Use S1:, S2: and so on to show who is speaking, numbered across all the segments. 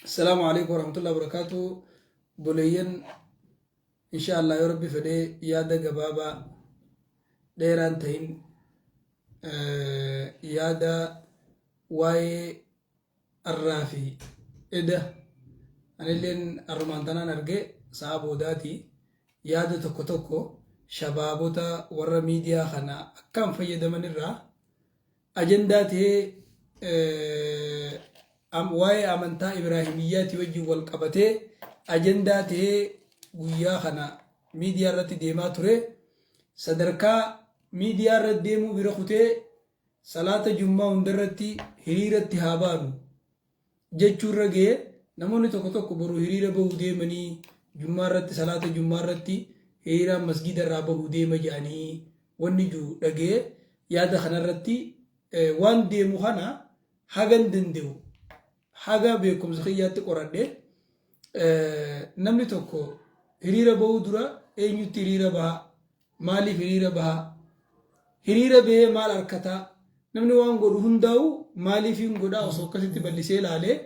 S1: السلام عليكم ورحمة الله وبركاته. بوليين إن شاء الله يا ربي فدي يادا جبابا ديران تين يادا واي الرافي إده أنا لين الرمانتانا نرجع صعبو داتي يادا توكو توكو شبابوتا ورا ميديا خنا كم فيدا من الرا أجنداتي waa'ee amantaa Ibraahimiyyaati wajjin wal qabatee ajandaa ta'ee guyyaa kana miidiyaa irratti deemaa ture. Sadarkaa miidiyaa irratti deemuu bira kutee salaata jummaa hundarratti hiriiratti haa baanu jechuurra ga'ee namoonni tokko tokko boruu hiriira bahuu deemanii jummaa irratti salaata jummaa irratti hiriiraan masgiida irraa bahuu deema jedhanii wanni jiru dhaga'ee yaada kanarratti waan deemu kana hagan danda'u. Haga beekumsa kiyyaatti qoradhe namni tokko hiriira bahuu dura eenyutti hiriira baha, maaliif hiriira baha, hiriira bahee maal argataa, namni waan godhu hundaa'u maaliif hin godhaa osoo akkasitti bal'isee ilaalee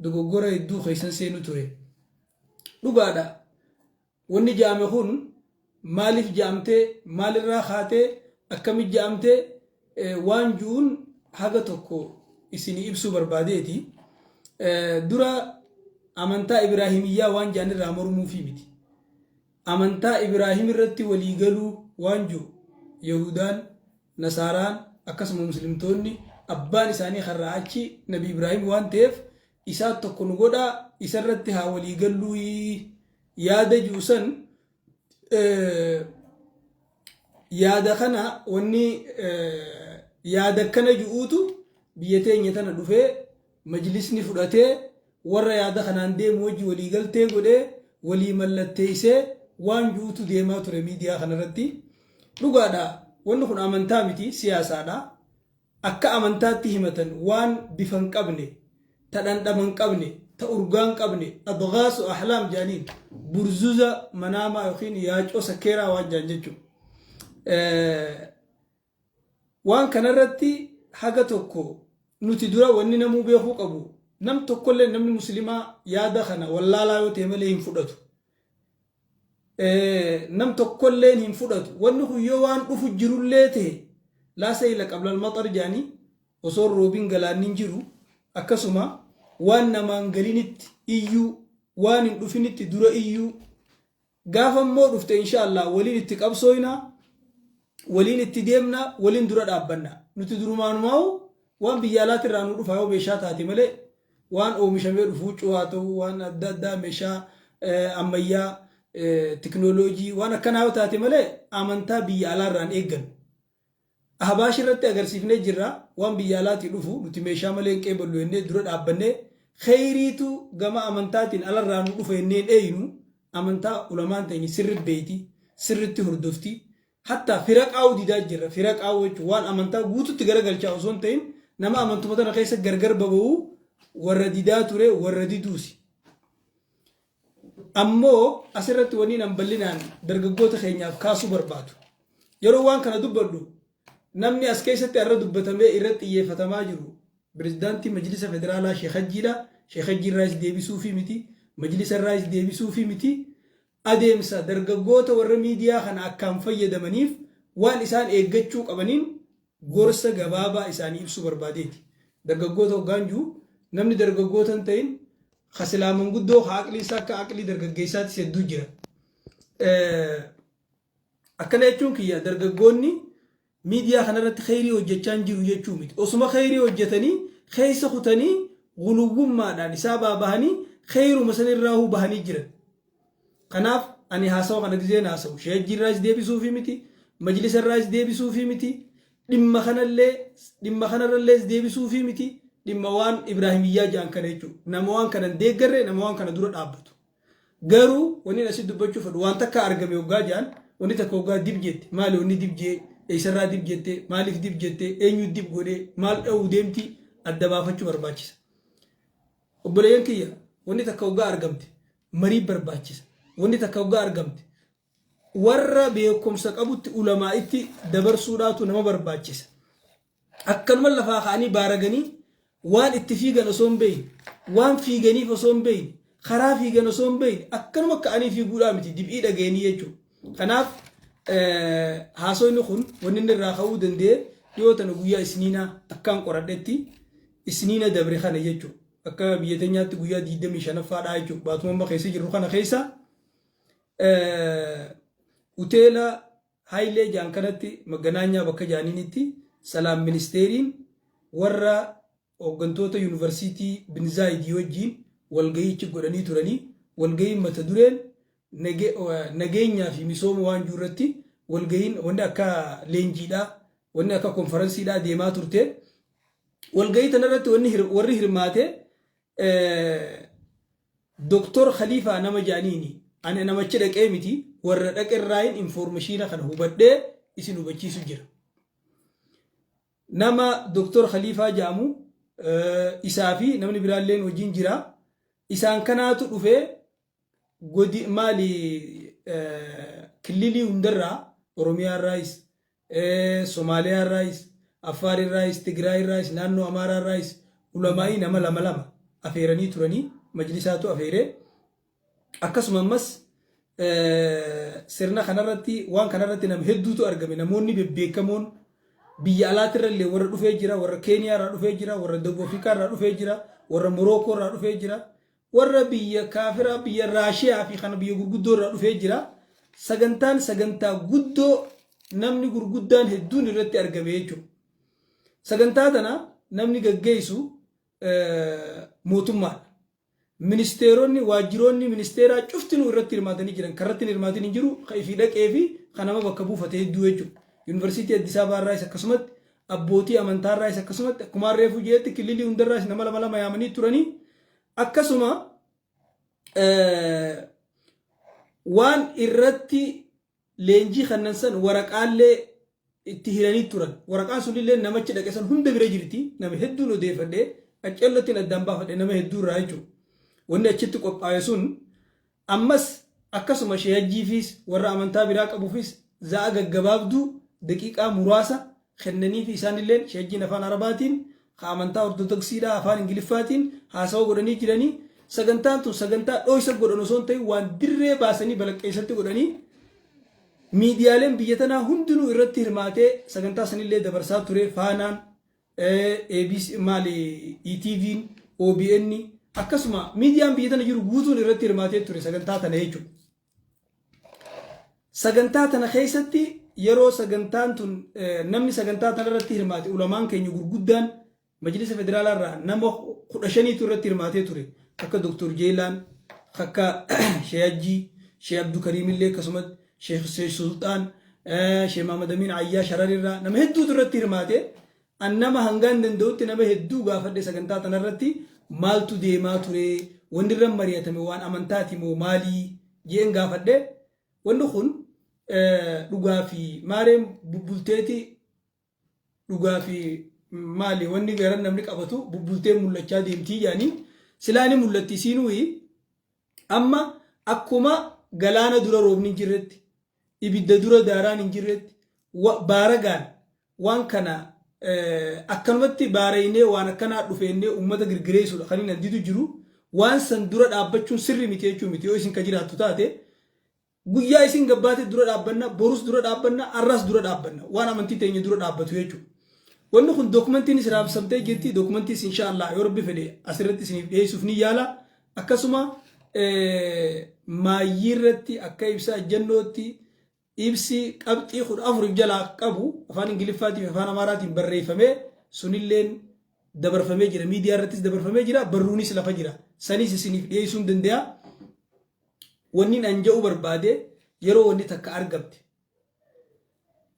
S1: dogoggora hedduu keessan seenu ture. Dhugaadha wanni jaame kun maaliif jaamtee, maalirraa kaatee, akkamitti jaamtee waan ju'uun haga tokko isinii ibsuu barbaadeeti. Dura amantaa Ibraahimiyyaa waan jaan irraa mormuufi miti. Amantaa Ibraahim irratti walii galuu waan jiru Yahudaan, Nasaaraan akkasuma Muslimtoonni abbaan isaanii karraa achi Nabi Ibraahim waan ta'eef isaa tokko nu godhaa isarratti haa walii galuu yaada juusan yaada kana wanni yaada kana ju'uutu biyya teenya tana dhufee majlisni fudhatee warra yaada kanaan deemu wajji walii galtee godhee walii mallatteessee waan juutu deemaa ture miidiyaa kanarratti. Dhugaadha wanni kun amantaa miti siyaasaadha. Akka amantaatti himatan waan bifa hin qabne, ta dhandhama hin qabne, ta urgaa hin qabne, adghaasu ahlaam jaaniin burzuza manaamaa yookiin yaacoo sakkeeraa waan jaan jechuudha. Waan kanarratti haga tokko nuti dura wanni namuu beekuu qabu nam tokkollee namni muslimaa yaada kana wallaalaa yoo ta'e malee hin fudhatu. Nam tokkollee hin fudhatu. Wanni kun yoo waan dhufu jirullee ta'e laa sayla qabla al-maxar jaanii osoo roobiin galaannin jiru akkasuma waan namaan galinitti iyyuu waan hin dhufinitti dura iyyuu gaafa immoo dhufte inshaallah waliin itti qabsooyna waliin itti deemna waliin dura dhaabbanna. Nuti durumaanumaa'u waan biyya alaatti irraa nu dhufa yoo meeshaa taate malee waan oomishamee dhufu cu'aa ta'uu waan adda addaa meeshaa ammayyaa teknooloojii waan akkanaa yoo taate malee amantaa biyya alaa irraan eeggan. Ahbaash irratti agarsiifnee jirra waan biyya alaatti dhufu nuti meeshaa malee hin qeeballu jennee dura dhaabbannee khayriitu gama amantaatiin alarraa nu dhufa jennee dheeynu amantaa ulamaan ta'in sirri beeyti sirritti hordofti hatta firaqaa'uu didaa jirra. Firaqaa'uu jechuun waan amantaa guututti garagalchaa osoo hin ta'in nama amantuma tana keessa gargar baba'uu warra didaa ture warra diduusi. Ammoo asirratti wanni nan bal'inaan dargaggoota keenyaaf kaasuu barbaadu. Yeroo waan kana dubbadhu namni as keessatti irra dubbatamee irratti xiyyeeffatamaa jiru pirezidaantii majlisa federaalaa Sheekh Hajjiidha. Sheekh Hajjii irraas deebisuufi miti, majlisa irraas deebisuufi miti. Adeemsa dargaggoota warra miidiyaa kana akkaan fayyadamaniif waan isaan eeggachuu qabaniin gorsa gabaabaa isaanii ibsuu barbaadeeti. Dargaggoota hoggaan jiru namni dargaggoota hin ta'in khasilaamon guddoo aqlii isaa akka aqlii dargaggeessaatti hedduu jira. Akkana jechuun kiyya dargaggoonni miidiyaa kanarratti khayrii hojjechaa hin jiru jechuu miti. Osuma khayrii hojjetanii keessa kutanii guluwwummaadhaan isaa baabahanii khayruma sanirraa bahanii jiran. Kanaaf ani haasawa kana gizeen haasawu Sheekh Hajjii irraas deebisuufi miti, majlisa irraas deebisuufi miti, dhimma kanarrallees deebisuufi miti, dhimma waan Ibraahimiyyaa jaan kana jechuudha. Nama waan kanan deeggarre nama waan kana dura dhaabbatu. Garuu wanni asii dubbachuu fedhu waan takka argame hoggaa jaan wanni takka hoggaa dib jette maali wanni dib jee eessarraa dib jette maaliif dib jette eenyu dib godhee maal dha'uu deemti adda baafachuu barbaachisa. Obboleeyyan kiyya wanni takka hoggaa argamte marii barbaachisa. Wanni takka hoggaa argamte warra beekumsa qabutti ulamaa itti dabarsuudhaatu nama barbaachisa. Akkanuma lafaa ka'anii baaraganii waan itti fiigan osoo hin beeyin وان في جني فصوم بين خرا في جن صوم بين أكن ما كأني في قرآن متي دبي دجاني يجو خناف هاسوي نخون ونن الرخاو دندي يوتن ويا سنينا أكان قردتي سنينا دبر خانة يجو أكا بيتنيا تقويا ديدا مشان فادا يجو باتوان بخيسي جرو خانة خيسا وتيلا هايلي جان كانتي مغنانيا بكا جانينيتي سلام منستيرين ورا وغنتوتا يونيفرسيتي بنزاي ديوجين والغي تشغدني توراني والغي متدورين نغينيا في ميسوم وان جورتي والغين وندا كا لينجيدا وندا كا كونفرنسي دا ديما تورتي والغي تنرت وري هرماتي دكتور خليفه نما جانيني انا نما تشدك ايمتي ورا دقراين انفورميشن خن هوبدي اسينو بچي سجير نما دكتور خليفه جامو إسافي نمني برالين وجين جرا إسان كانت رفع قدي مالي كليلي وندرا أوروميا الرئيس سوماليا الرئيس أفار الرئيس تجراي الرئيس نانو أمارا الرئيس علماء نما لما أفيرني تراني مجلساتو أفيره أكسم مس سرنا خنارتي وان خنارتي نم هدوتو أرجمي نموني ببيكمون biyya alaatirrallee warra dhufee jira warra keeniyaarraa dhufee jira warra dawwa afrikaarraa dhufee jira warra morookoorraa dhufee jira warra biyya kaafiraa biyya raashiyaa fi kana biyya gurguddoorraa dhufee jira sagantaa guddoo namni gurguddaan hedduun irratti argame jechuudha sagantaa tana namni gaggeessu mootummaadha ministeeronni waajjiroonni ministeeraa cuftinuu irratti hirmaatanii jiran karratti hirmaatanii jiru fi dhaqee fi kanama bakka buufatee hedduu jechuudha University Addis Ababa Rais akkasumat abbootii amantaa Rais akkasumat akkuma reefu jeetti kililii hundarraa nama lama yaamanii turanii akkasuma waan irratti leenjii kannansan waraqaalee itti hiranii turan waraqaan sunillee namachi dhaqesan hunda bira jirti nama hedduun odeeffadhee qaccallootiin addaan baafadhe nama hedduu irraa jechuudha wanni achitti qophaa'e sun ammas akkasuma sheeyajjiifis warra amantaa biraa qabuufis za'a gaggabaabduu دقيقة مراسة خنني في سان الليل شجين أفان عرباتين خامنتا أرثوذكسي دا أفان إنجليفاتين هاساو قراني جراني سجنتان تو سجنتا أويسا قرانو سونتي وان دري باسني بلك إيساتي قراني ميديالين بيتنا هندنو إرتي هرماتي سجنتا سن الليل دبرسات توري فانان ABC مالي ETV OBN أكسما ميديان بيتنا يرو غوتون إرتي هرماتي توري سجنتا تنهيجو سجنتا تنخيستي yeroo sagantaan tun namni sagantaa tanarratti hirmaate ulamaan keenya gurguddaan majlisa federaalaa irraa nama 15 irratti hirmaatee ture akka Dr. Jeelaan akka Sheeyajji Sheey Abduu Kariim illee akkasumas Sheekh Sultaan Sheey Mahamad Amin Ayyaa Sharar irraa nama hedduu irratti hirmaate annama hangaan danda'utti nama hedduu gaafadhe sagantaa tanarratti maaltu deemaa ture wanni irra mari'atame waan amantaati moo maalii jeen gaafadhe wanni kun dhugaa fi maareen bubbulteeti dhugaa fi maali wanni garan namni qabatu bubbultee mul'achaa deemtii yaani silaani mul'atti siinuu amma akkuma galaana dura roobni jirretti ibidda dura daaraan hin jirretti baaragaan waan kana akkanumatti baareenee waan akkanaa dhufeennee ummata girgireessuudha kan hin anditu jiru waan san dura dhaabbachuun sirri miti jechuu miti yoo isin ka jiraattu taate guyyaa isin gabbaate dura dhaabbanna borus dura dhaabbanna arras dura dhaabbanna waan amantii teenya dura dhaabbatu jechuudha wanni kun dokumentiin isin raabsamtee jirti dokumentii inshallah yoo rabbi fedhe asirratti isiniif dhiyeessuuf ni yaala akkasuma maayirratti akka ibsa jannootti ibsi qabxii 14 jalaa qabu afaan ingiliffaatiin afaan amaaraatiin barreeffamee sunilleen dabarfamee jira miidiyaa irrattis dabarfamee jira barruunis lafa jira sanis isiniif dhiyeessuun danda'a wanni anja'u barbaade yeroo wanni takka argamte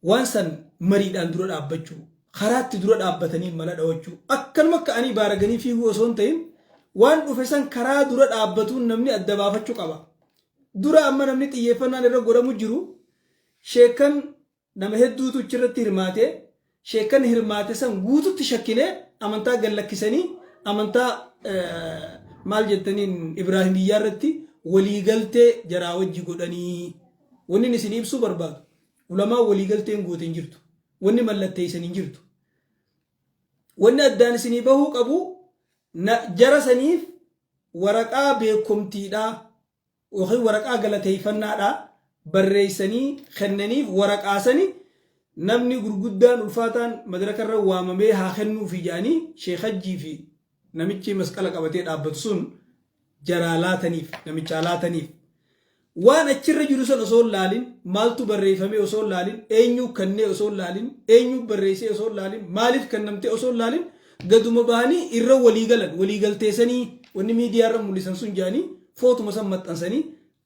S1: waan san mariidhaan dura dhaabbachuu karaatti dura dhaabbatanii mala dhawachuu akkanuma ka'anii baaraganii fiiguu osoo hin ta'in waan dhufe san karaa dura dhaabbatuun namni adda baafachuu qaba dura amma namni xiyyeeffannaan irra godhamu jiru sheekan nama hedduutu achirratti hirmaate sheekan hirmaate san guututti shakkilee amantaa gallakkisanii amantaa maal jettaniin Ibraahimiyyaa irratti waliigaltee jaraa wajji godhanii wanni isin ibsuu barbaadu ulamaa waliigalteen gooteen jirtu wanni mallatteessan hin jirtu wanni addaan isinii bahuu qabu jara saniif waraqaa beekumtiidhaa yookiin waraqaa galateeffannaadhaa barreessanii kennaniif waraqaasanii namni gurguddaan ulfaataan madaraka irra waamamee haa kennuufi jedhanii Sheekh Hajjii fi namichi masqala qabatee dhaabbatu sun jaraa laataniif namicha laataniif waan achirra jiru san osoo laalin maaltu barreeffame osoo laalin eenyu kannee osoo laalin eenyu barreessee osoo laalin maaliif kannamtee osoo laalin gaduma bahanii irra waliigalteessanii wanni miidiyaa irra mul'isan sun jedhanii footuma san maxxansanii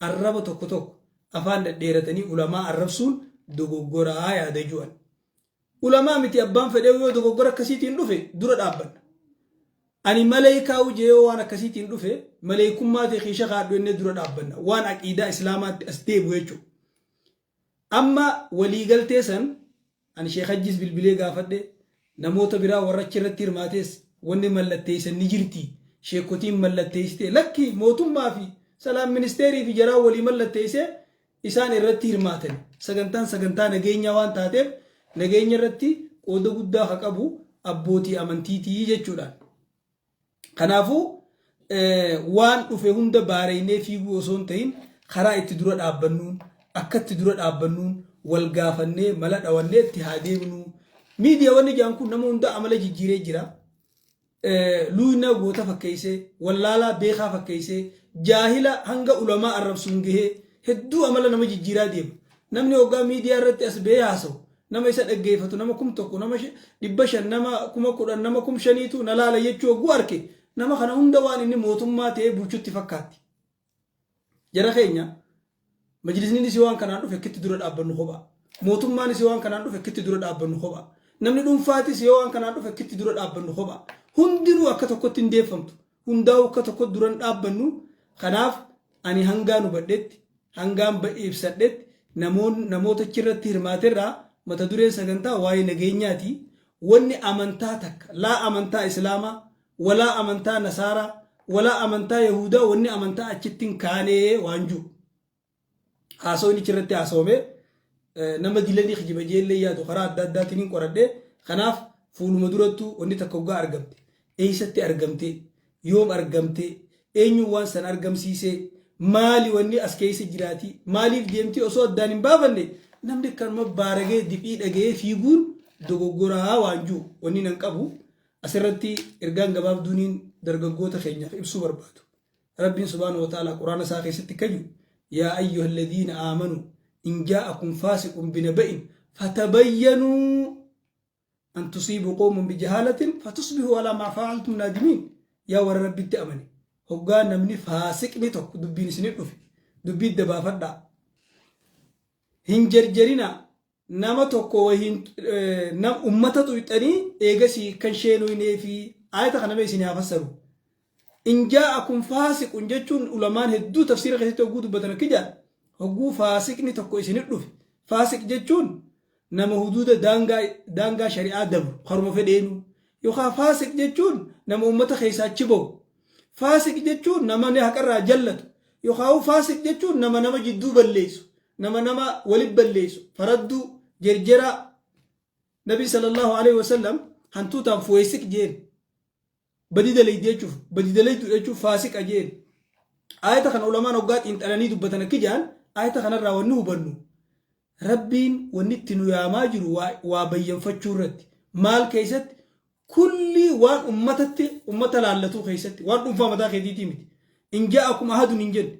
S1: arraba tokko tokko afaan dhedheeratanii ulamaa arrabsuun dogoggoraa yaada ju'an. Ulamaa miti abbaan fedhee yoo dogoggora akkasiitiin dhufe dura dhaabbanna. Ani maleekaa ujee waan akkasiitiin dhufe maleekummaa ta'e xiisha kaadhu inni dura dhaabbanna waan aqiidaa islaamaatti as deebu jechuudha. Amma waliigaltee san ani Sheekh Hajjis bilbilee gaafadhe namoota biraa warra achirratti hirmaates wanni mallatteessan ni jirti. Sheekotiin mallatteessite lakki mootummaa fi salaam ministeerii fi jaraa walii mallatteessee isaan irratti hirmaatan. Sagantaa nageenyaa waan taateef nageenya irratti qooda guddaa haa qabu abbootii amantiitii jechuudha. Kanaafuu waan dhufe hunda baareynee fiiguu osoo hin ta'in karaa itti dura dhaabbannuun akka itti dura dhaabbannuun wal gaafannee mala dhawannee itti haa deemnu. Miidiyaa wanni jedhan kun nama hunda amala jijjiiree jira. Luuyina goota fakkeessee wallaalaa beekaa fakkeessee jaahila hanga ulamaa arrabsuun gahee hedduu amala nama jijjiiraa deema. Namni hoggaa miidiyaa irratti as ba'ee haasa'u nama isa dhaggeeffatu nama 1,000 nama 500 nama 10,000 nama 5,000tu na laala jechuu hogguu arke nama kana hunda waan inni mootummaa ta'ee bulchutti fakkaatti. Jara keenya majlisni si waan kanaan dhufe akkitti dura dhaabbannu kophaa. Mootummaan si waan kanaan dhufe akkitti dura dhaabbannu kophaa. Namni dhuunfaatis yoo waan kanaan dhufe akkitti dura dhaabbannu kophaa. Hundinuu akka tokkotti hin deeffamtu. Hundaa'u akka tokkotti dura hin dhaabbannu. Kanaaf ani hangaan hubadhetti hangaan ibsadhetti namoota achirratti hirmaaterraa mata dureen sagantaa waa'ee nageenyaati. Wanni amantaa takka laa amantaa islaamaa walaa amantaa nasaaraa walaa amantaa yahudaa wanni amantaa achittiin kaanee waan jiru. Haasawni achirratti haasawame nama dilanii kijiba jeellee yaadu karaa adda addaatiin qoradhee kanaaf fuuluma durattuu wanni takka hoggaa argamte eessatti argamte yoom argamte eenyu waan san argamsiisee maali wanni as keessa jiraati maaliif deemti osoo addaan hin baafanne namni kanuma baaragee difii dhagee fiiguun dogoggoraa waan jiru wanni nan qabu asirratti ergaan gabaabduuniin dargaggoota keenyaaf ibsuu barbaadu. Rabbiin subhaanahu wa ta'ala quraana isaa keessatti kaju yaa ayyuhal ladhiina aamanuu in jaa'akum faasiqun binaba'in fatabayyanuu أن تصيبوا قوم بجهالة فتصبحوا على ما فعلتم نادمين يا ور ربي تأمني هقان نمني فاسق نتوك دبين سنقف دبين دبا فدا هنجرجرنا نما توكو وهن نم أمتا تويتاني إيغسي كنشينو إني في آية خنبه سنها فسروا إن جاءكم فاسق جتشون علمان هدو تفسير غيثي توقود بدنا كجا هقو فاسق نتوكو سنقف فاسق جتشون nama huduuda daangaa shari'aa dabru haruma fedheenu yookaan faasiq jechuun nama ummata keessaa achi bahu faasiq jechuun nama ne haqarraa jallatu yookaan faasiq jechuun nama jidduu balleessu nama walib balleessu faradduu jerjera nabi sallallahu alaihi wasallam hantuutaan fuweesiq jeen badidalay jechuuf faasiqa jeen ayata kana ulamaan hoggaa xiinxalanii dubbatan akka jaan ayata kanarraa wanni hubannu Rabbiin wanni itti nu yaamaa jiru waa bayyanfachuu irratti maal keessatti kulli waan ummata laallatuu keessatti waan dhuunfaa mataa keetiitii miti in jaa'akum ahadun hin jedhe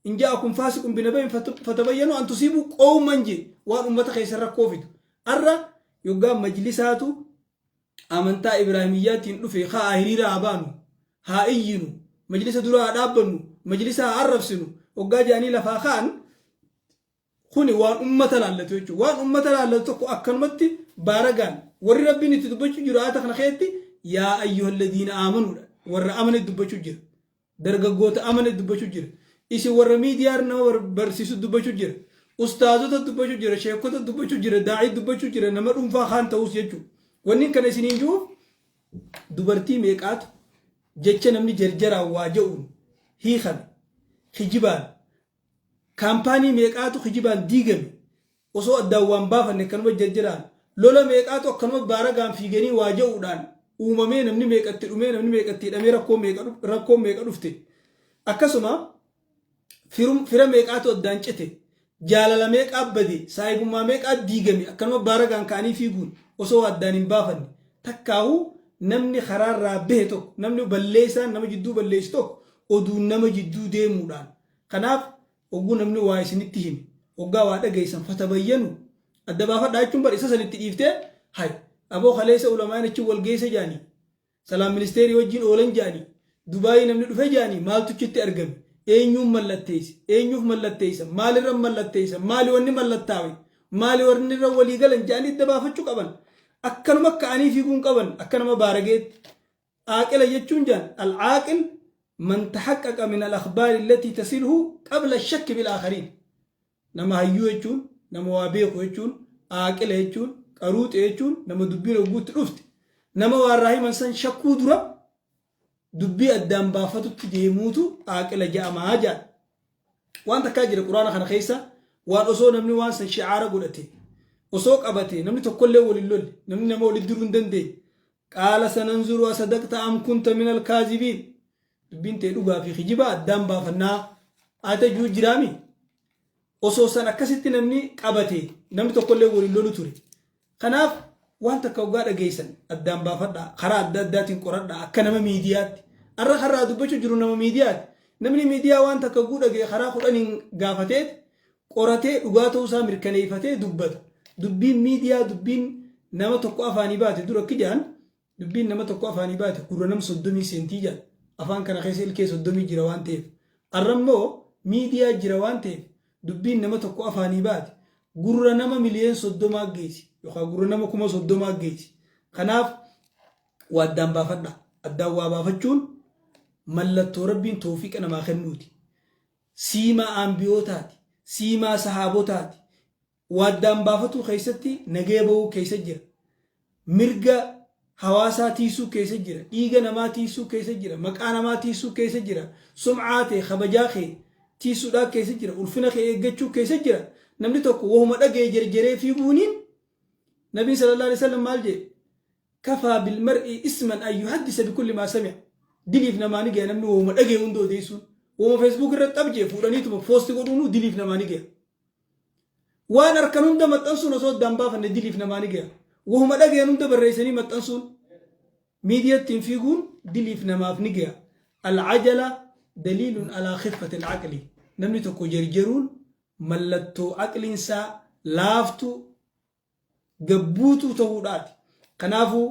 S1: in jaa'akum faasiqun binaba'in fatabayyanu an tusiibuu qawman je waan ummata keessa rakkoo fidu arra yoggaan majlisaatu amantaa ibraahimiyyaatiin dhufe haa hiriira haa baanu haa iyyinu majlisa dura haa dhaabbannu majlisa haa arrabsinu hoggaa jaanii lafaa ka'an kuni waan ummata laallatu jechuudha waan ummata laallatu tokko akkanumatti baaragaan warri rabbiin itti dubbachuu jiru ayata kana keessatti yaa ayyuhal ladhiina aamanu warra amane dubbachuu jira dargaggoota amane dubbachuu jira isi warra miidiyaa nama barsiisu dubbachuu jira ustaazota dubbachuu jira sheekota dubbachuu jira daa'ii dubbachuu jira nama dhuunfaa kaan ta'us jechuudha wanni kana isiniin jiru dubartii meeqaatu jecha namni jarjaraan waa ja'uun hiikan kijibaan kaampaanii meeqaatu kijibaan diigame osoo addaan waan baafanne kanuma jarjaraan lola meeqaatu akkanuma baaragaan fiiganii waa ja'uudhaan uumamee namni meeqatti dhumee namni meeqatti hidhamee rakkoo meeqa dhufte akkasuma fira meeqaatu addaan cite jaalala meeqaa bade saayibummaa meeqaa diigame akkanuma baaragaan ka'anii fiiguun osoo addaan hin baafanne takkaahu namni karaarraa bahe tokko namni balleessaan nama jidduu balleessu tokko oduun nama jidduu deemuudhaan kanaaf ogguu namni waa isinitti hime oggaa waa dhageessan fatabayyanu adda baafadhaa jechuun bar isa sanitti dhiiftee hay aboo kaleessa ulamaan achi wal geesse jaanii salaam ministeerii wajjin oolan jaanii dubaayii namni dhufe jaanii maaltuchitti argame eenyuun mallatteessa eenyuuf mallatteessa maalirra mallatteessa maali wanni mallattaawe maali warni irra walii galan jaanii adda baafachuu qaban akkanuma ka'anii fiiguun qaban akkanuma baarageetti aaqila jechuun jaan al-aaqil man tahaqqaqa min al-akhbaar allati tasiluhu qabla ash-shakk bil aakharin nama hayyuu jechuun nama waa beeku jechuun aaqila jechuun qaruuxe jechuun nama dubbiin ogguutti dhufte nama waan raahiman san shakkuu dura dubbii addaan baafatutti deemuutu aaqila ja'amaa jaan waan takkaa jira quraana kana keessa waan osoo namni waan san shi'aara godhate osoo qabate namni tokkollee waliin lolle namni nama waliin diruu hin dandeenye qaala sananzuru asadaqta am kunta min al-kaazibiin dubbiin ta'e dhugaa fi kijiba addaan baafannaa ate juu jiraami osoo san akkasitti namni qabate namni tokkollee waliin lolu ture kanaaf waan takka ogaa dhageessan addaan baafadhaa karaa adda addaatiin qoradhaa akka nama miidiyaatti arra karaa dubbachuu jiru nama miidiyaatti namni miidiyaa waan takka oguu dhagee karaa kudhaniin gaafateet qoratee dhugaa ta'uusaa mirkaneeffatee dubbata dubbiin miidiyaa dubbiin nama tokko afaanii baate dura akka jaan dubbiin nama tokko afaanii baate gurra nama 30 sentii jaan afaan kana keessa ilkee 30 jira waan ta'eef arrammoo miidiyaa jira waan ta'eef dubbiin nama tokko afaanii baate gurra nama miliyoon 30 geessi yookaan gurra nama 30 geessi kanaaf waa addaan baafadha addaan waa baafachuun mallattoo rabbiin tawfiiqa namaa kennuuti siimaa ambiyootaati siimaa sahaabotaati waa addaan baafatuu keessatti nagee bahuu keessa jira mirga hawaasaa tiisuu keessa jira dhiiga namaa tiisuu keessa jira maqaa namaa tiisuu keessa jira sum'aa ta'e kabajaa kee tiisuudhaa keessa jira ulfina kee eeggachuu keessa jira namni tokko wahuma dhagee jarjaree fiiguuniin nabiin sallallahu alaihi wasallam maal jedhe kafaa bilmar'i isman an yuhaddisa bikulli maa sami'a diliif namaani gaya namni wahuma dhagee hunda odeessuun wahuma feesbuuk irratti abjee fuudhaniituma poosti godhuunu diliif namaani gaya waan harkan hunda maxxansuun osoo addaan baafanne diliif namaani gaya wahuma dhageen hunda barreessanii maxxansuun miidiyaattiin fiiguun diliif namaaf ni gaya al-ajala daliilun alaa khiffati al-aqli namni tokko jarjaruun mallattoo aqliinsaa laaftu gabbuutu ta'uudhaati kanaafuu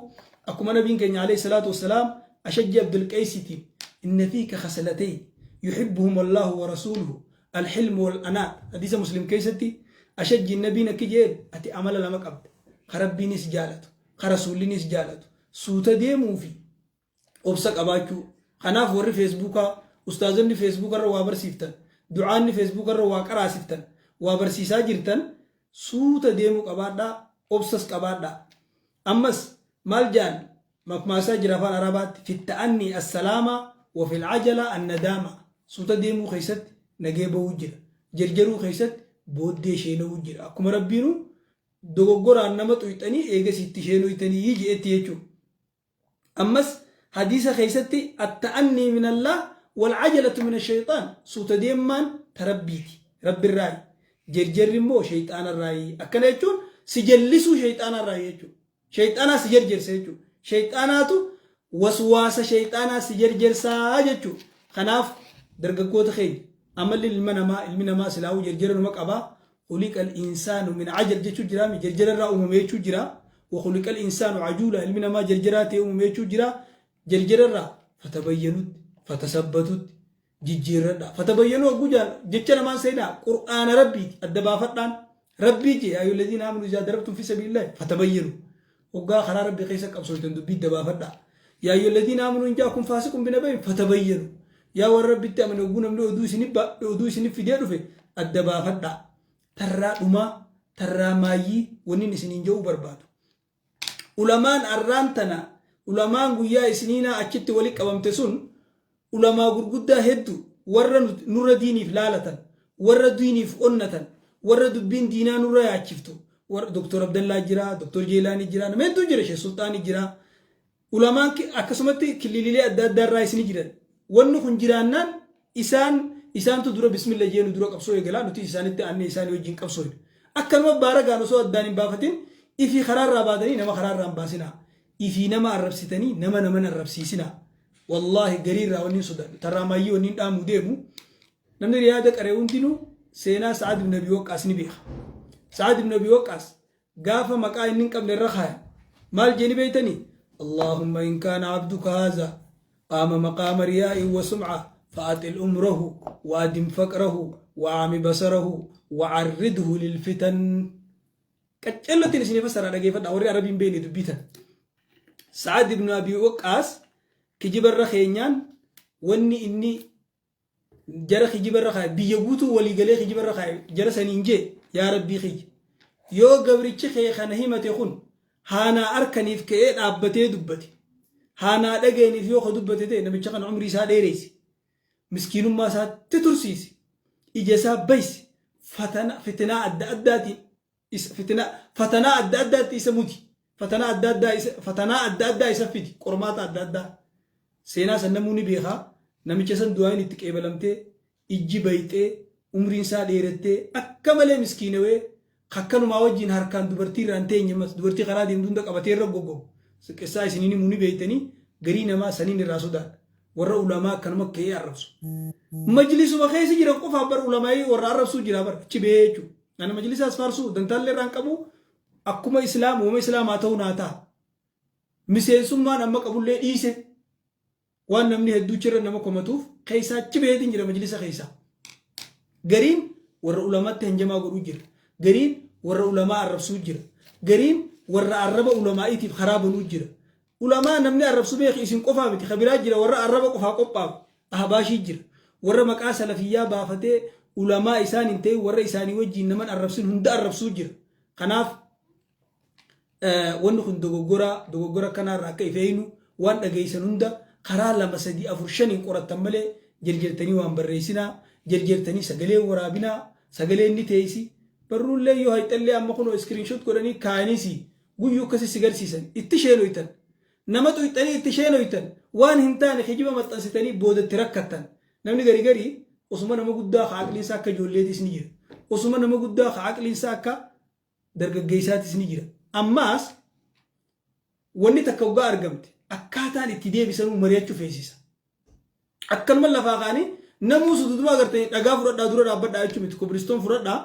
S1: akkuma nabiin keenya alayhi salaatu wassalaam ashajji abdul qaysiti inna fiika khasalatayn yuhibbuhum allahu wa rasuluhu al-hilm wal anaa hadiisa muslim keeysatti ashajji nabiin akki jeen ati amala lama qabda karabbiinis jaalatu karasuulinis jaalatu suuta deemuu fi obsa qabaachuu kanaaf warri feesbuukaa ustaazonni feesbuuka irra waa barsiiftan du'aanni feesbuuka irra waa qaraasiftan waa barsiisaa jirtan suuta deemuu qabaadhaa obsas qabaadhaa ammas maal jaan makmaasaa jira afaan arabaatti fitta'anni assalaama wa fil ajala annadaama suuta deemuu keessatti nagee bahuu jira jarjaruu keessatti booddee sheenuu jira akkuma rabbiinu dogoggoraan nama xuyxanii eegasitti sheenuytanii jeetti jechuudha ammas hadiisa keessatti atta'anni min Allah والعجلة من الشيطان سوت ديمان تربيتي رب الراي جرجر مو شيطان الراي أكن يجون سجلسوا شيطان الراي يجون شيطانا سجرجر سيجو شيطاناتو وسواس شيطانا سجرجر ساججو خناف درجكوت خيل أمل المنما سلاو جرجر المقابا خلق الإنسان من عجل جتو جرامي جرجر الرأو مميتو جرا وخلق الإنسان عجولا المنما جرجراتي مميتو جرا جرجر الرأ فتبينوا فتثبتوا جيجيردا فتبينوا غوجان جچنا ما سيدا قران ربي ادبا فدان ربي جي ايو الذين امنوا اذا ضربتم في سبيل الله فتبينوا وغا خرا ربي قيس قبسوتن دبي دبا فدا يا ايو الذين امنوا ان جاءكم فاسق بنبي فتبينوا يا ورب تامنوا غنم دو سني في ديدو في ادبا فدا ترى دوما ترى مايي ونين سنين جو برباد علماء ارانتنا علماء غيا سنينا اچت ولي قبمتسون علماء غرغدا هدو ور نور ديني فلالتن ور ديني فؤنتن ور دبين دينا نور ياچفتو ور دكتور عبد الله جرا دكتور جيلاني جرا نمدو جرا شيخ سلطان جرا علماء اكسمتي كليلي اداد رايس ني جرا ون خن جرانان isaan tu dura bismillah jeenu dura qabsoo eegala nuti isaanitti aanne isaanii wajjin qabsoo akkanuma baaragaan osoo addaan hin baafatin ifii karaarraa baatanii nama karaarraa hin baasinaa ifii nama arrabsitanii nama naman arrabsiisinaa wallaahi gariirraa wanni sodaadhu tarraamaayyii wanni dhaamu deemu namni riyaada qaree hundinuu seenaa Sa'ad ibn Abi Waqqaas ni beeka Sa'ad ibn Abi Waqqaas gaafa maqaa inni hin qabne irra kaaya maal jeeni beeytanii اللهم إن كان عبدك هذا قام مقام رياء وسمعة فأطل أمره وأدم فقره وأعم بصره وعرضه للفتن كتلت نسني فسر على كيف دوري عربي بيني دبيتا سعد بن أبي وقاص كجبر رخينيان وني إني جرى كجبر رخاي بيجوتو ولي قلي كجبر رخاي جرى سنينجي يا ربي خي يو قبرتش خي خنهيمة يخون هانا أركني في كيد أبتي دبتي هانا دقيني في يوخ دبتي تي نبي تشقن عمري سا ديريسي مسكين ما سا تترسيسي إجاسا بيس فتنا أداتي فتنا أداتي سموتي فتنا أداتي سفيدي قرمات أداتا سينا سنموني بيخا نمي تشسن دوائن اتكيبلمتي إجي بيتي عمري سا ديرتي أكمل مسكينوي خكنو ما وجين هركان دبرتي رانتي نيمس دبرتي قرا دين دوند قبتي رغوغو سكسا سنيني موني بيتني غرينا ما سنين راسودا ور علماء كانوا كي يعرفوا مجلس ما خيس جرا قف بر علماء ور عرفوا جرا بر تشبيچو انا مجلس اسفارسو دنتال رانقبو اكما اسلام وما اسلام اتو ناتا مسيسو ما نما قبول لي ديسه وان نمني هدو چره نما كومتوف خيسا تشبيدين جرا مجلس خيسا غرين ور علماء تنجما غدو جرا غرين ور علماء الرسول جرا غرين ور عرب علماء يتي خراب نوجرا علماء نمني الرسول بيخ اسم قفا متي خبيرات جرا ور عرب قفا قبا احباشي جرا ور مقا سلفيا بافته علماء اسان انت ور اساني وجي نمن الرسول هند الرسول جرا خناف ون خن دوغورا كنا راكاي فينو وان دغيسن هند خرا لما سدي افرشني قرتمله جرجرتني وان بريسنا جرجرتني سغلي ورابنا سغلي ني تيسي برولي يو هيتلي اما كنو سكرين شوت كوراني كانيسي غيو كسي سيغر سيسن اتشينو يتن نمتو يتني اتشينو يتن وان هنتان خجيبه متنستني بود تركتن نمني غري عثمان ما غدا عقلي ساكا جوليتي سنيجر عثمان ما غدا عقلي ساكا درغغيساتي سنيجر اماس وني تكوغا ارغمت اكاتان اتدي بيسنو مرياچو فيسيسا اكل مل لفاقاني نموس ددما غرتي دغا فردا دورا دابدا اچو مت كوبرستون فردا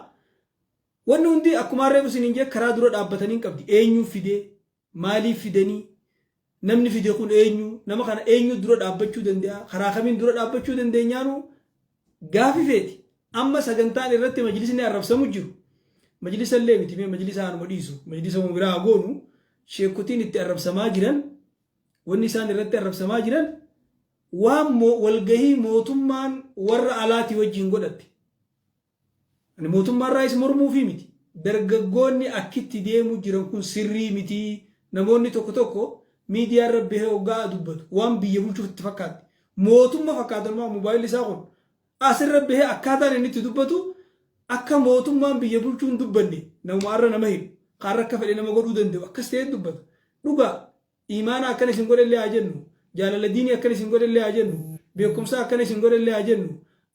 S1: wanni hundi akkuma reebu sininje karaa dura dhaabbatanii qabdi eenyu fide maali fideni namni fide kun eenyu nama kana eenyu dura dhaabbachuu dandeenya karaa kamiin dura dhaabbachuu dandeenyaanu gaafi feeti amma sagantaan irratti majlisni arrabsamu jiru majlisa illee miti mee majlisa hanuma dhiisu majlisa mubiraa goonu sheekutiin itti arrabsamaa jiran wanni isaan irratti arrabsamaa jiran waan walgahii mootummaan warra alaati wajjin godhatte ani mootummaan raayis mormuu fi miti dargaggoonni akkitti deemu jiran kun sirrii miti namoonni tokko miidiyaa irra bahee hoggaa dubbatu waan biyya bulchuuf itti fakkaatti mootummaa fakkaatan maa moobaayilii isaa kun asirra bahee akkaataan inni itti dubbatu akka mootummaan biyya bulchuu hin dubbanne namuma arra nama hin qaarra akka fedhe nama godhuu danda'u akkas ta'ee dubbata dhugaa imaana akkana isin godhallee haa jennu jaalala diinii akkana isin godhallee haa jennu beekumsa akkana isin godhallee haa jennu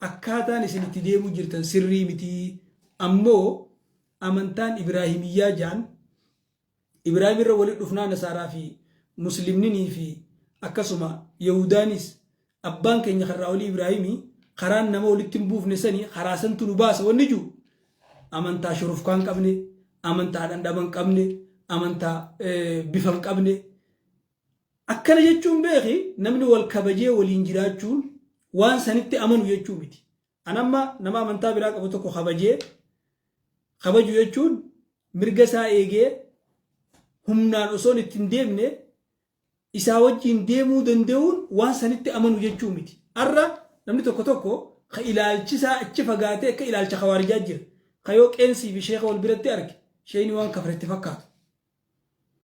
S1: akkaataan isin itti deemu jirtan sirrii miti ammoo amantaan ibraahimiyyaa jaan ibraahim irra walitti dhufnaa nasaaraa fi muslimninii fi akkasuma yahudaanis abbaan keenya karraa olii ibraahimii karaan nama walitti hin buufne sanii karaa santu nu baasa wanni jiru amantaa shurufkaan qabne amantaa dhandhaban qabne amantaa bifan qabne akkana jechuun beeki namni wal kabajee waliin jiraachuun waan sanitti amanu jechuu miti anamma nama amantaa biraa qabu tokko kabaju jechuun mirga isaa eegee humnaan osoon ittiin deemne isaa wajjin deemuu danda'uun waan sanitti amanu jechuu miti arra namni tokko ka ilaalchisaa achi fagaatee akka ilaalcha khawaarijaa jira kayoo qeensii fi sheekha wal biratti arge sheeyni waan kafretti fakkaatu